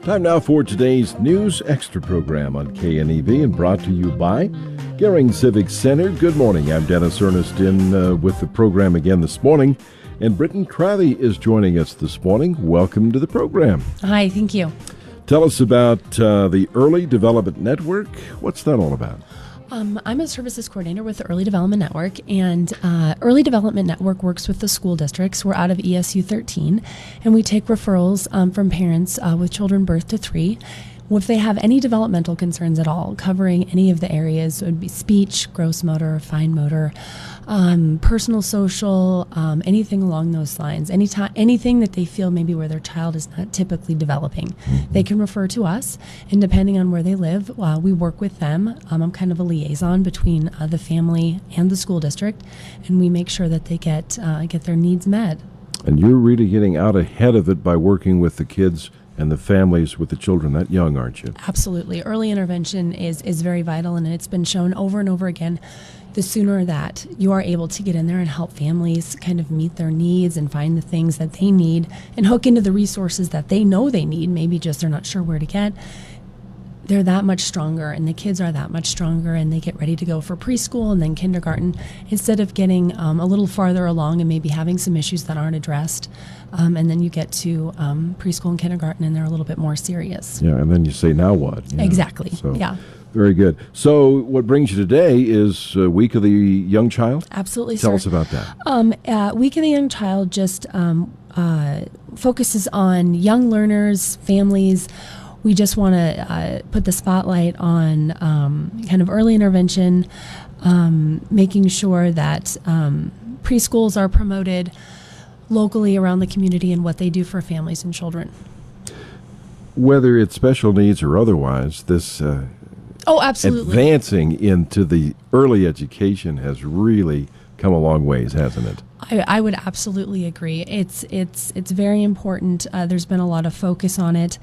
Time now for today's News Extra program on KNEB and brought to you by Gering Civic Center. Good morning. I'm Dennis Ernest with the program again this morning. And Brittain Trave is joining us this morning. Welcome to the program. Hi, thank you. Tell us about the Early Development Network. What's that all about? I'm a services coordinator with the Early Development Network, and Early Development Network works with the school districts. We're out of ESU 13, and we take referrals from parents with children birth to 3. If they have any developmental concerns at all, covering any of the areas, it would be speech, gross motor, fine motor, personal, social, anything along those lines. Anything that they feel maybe where their child is not typically developing, they can refer to us. And depending on where they live, we work with them. I'm kind of a liaison between the family and the school district, and we make sure that they get their needs met. And you're really getting out ahead of it by working with the kids and the families with the children that young, aren't you? Absolutely. Early intervention is very vital, and it's been shown over and over again. The sooner that you are able to get in there and help families kind of meet their needs and find the things that they need and hook into the resources that they know they need, maybe just they're not sure where to get, they're that much stronger, and the kids are that much stronger, and they get ready to go for preschool and then kindergarten instead of getting a little farther along and maybe having some issues that aren't addressed. And then you get to preschool and kindergarten, and they're a little bit more serious. Yeah, and then you say, now what? You know? Exactly, so, yeah. Very good. So what brings you today is Week of the Young Child? Absolutely, Tell sir. us about that. Week of the Young Child just focuses on young learners, families. We just want to put the spotlight on kind of early intervention, making sure that preschools are promoted locally around the community and what they do for families and children. Whether it's special needs or otherwise, this absolutely. Advancing into the early education has really come a long ways, hasn't it? I would absolutely agree. It's very important. There's been a lot of focus on it,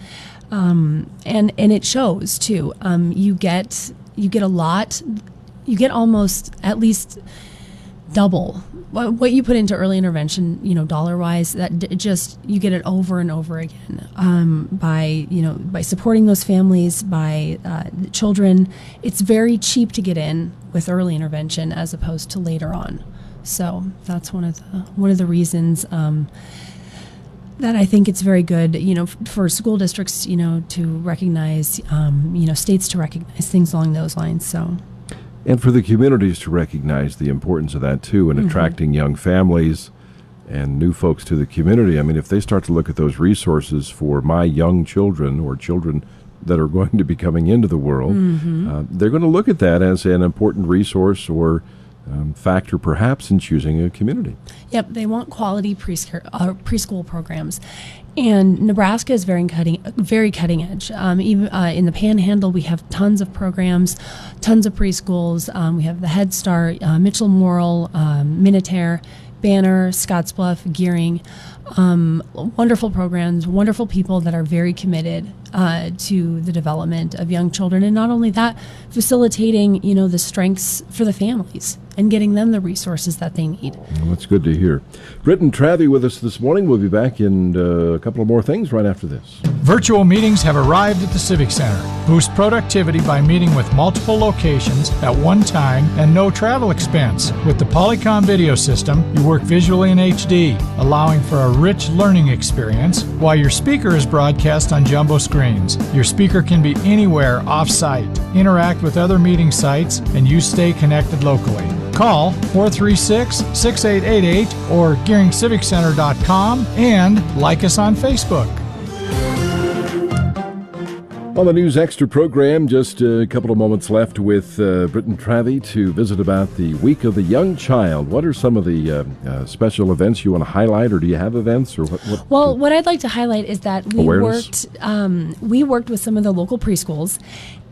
and it shows too. You get a lot. You get almost at least double what you put into early intervention, dollar wise. That just, you get it over and over again by supporting those families, by the children. It's very cheap to get in with early intervention as opposed to later on. So that's one of the reasons that I think it's very good, for school districts, to recognize, states to recognize things along those lines. So. And for the communities to recognize the importance of that, too, in attracting young families and new folks to the community. I mean, if they start to look at those resources for my young children or children that are going to be coming into the world, they're going to look at that as an important resource or factor, perhaps, in choosing a community. Yep, they want quality preschool programs. And Nebraska is very cutting edge. Even in the Panhandle, we have tons of programs, tons of preschools. We have the Head Start, Mitchell Morrill, Minutair, Banner, Scottsbluff, Gearing. Wonderful programs, wonderful people that are very committed to the development of young children. And not only that, facilitating, the strengths for the families and getting them the resources that they need. Well, that's good to hear. Brittain Trave with us this morning. We'll be back in a couple of more things right after this. Virtual meetings have arrived at the Civic Center. Boost productivity by meeting with multiple locations at one time and no travel expense. With the Polycom video system, you work visually in HD, allowing for a rich learning experience, while your speaker is broadcast on jumbo screens. Your speaker can be anywhere off-site. Interact with other meeting sites, and you stay connected locally. Call 436-6888 or GearingCivicCenter.com and like us on Facebook. On the News Extra program, just a couple of moments left with Brittain Trave to visit about the Week of the Young Child. What are some of the special events you want to highlight, or do you have events? Or what? Well, what I'd like to highlight is that we worked with some of the local preschools.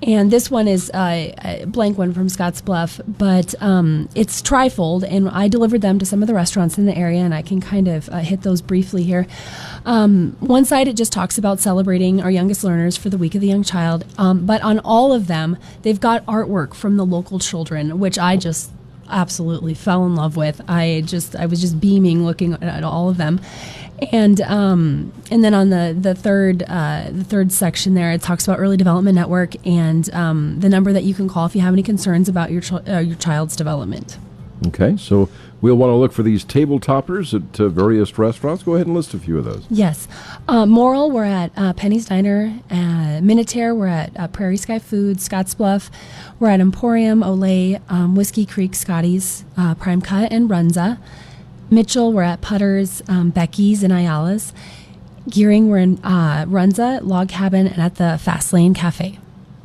And this one is a blank one from Scottsbluff, but it's trifold, and I delivered them to some of the restaurants in the area, and I can kind of hit those briefly here. One side, it just talks about celebrating our youngest learners for the Week of the Young Child, but on all of them, they've got artwork from the local children, which I just absolutely fell in love with. I was just beaming looking at all of them. And then on the third section there, it talks about Early Development Network and the number that you can call if you have any concerns about your child's development. Okay, so we'll want to look for these table toppers at various restaurants. Go ahead and list a few of those. Yes. Morrill, we're at Penny's Diner. Minutair, we're at Prairie Sky Foods. Scottsbluff, we're at Emporium, Olay, Whiskey Creek, Scotty's, Prime Cut, and Runza. Mitchell, we're at Putter's, Becky's, and Ayala's. Gearing, we're in Runza, Log Cabin, and at the Fast Lane Cafe.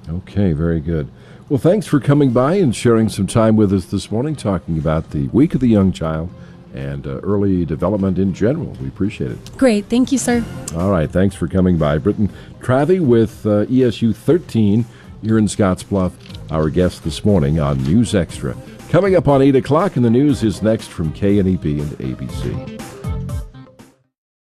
Okay, very good. Well, thanks for coming by and sharing some time with us this morning, talking about the Week of the Young Child and early development in general. We appreciate it. Great. Thank you, sir. All right. Thanks for coming by. Brittain Trave with ESU 13 here in Scottsbluff, our guest this morning on News Extra. Coming up on 8 o'clock, and the news is next from KNEB and ABC.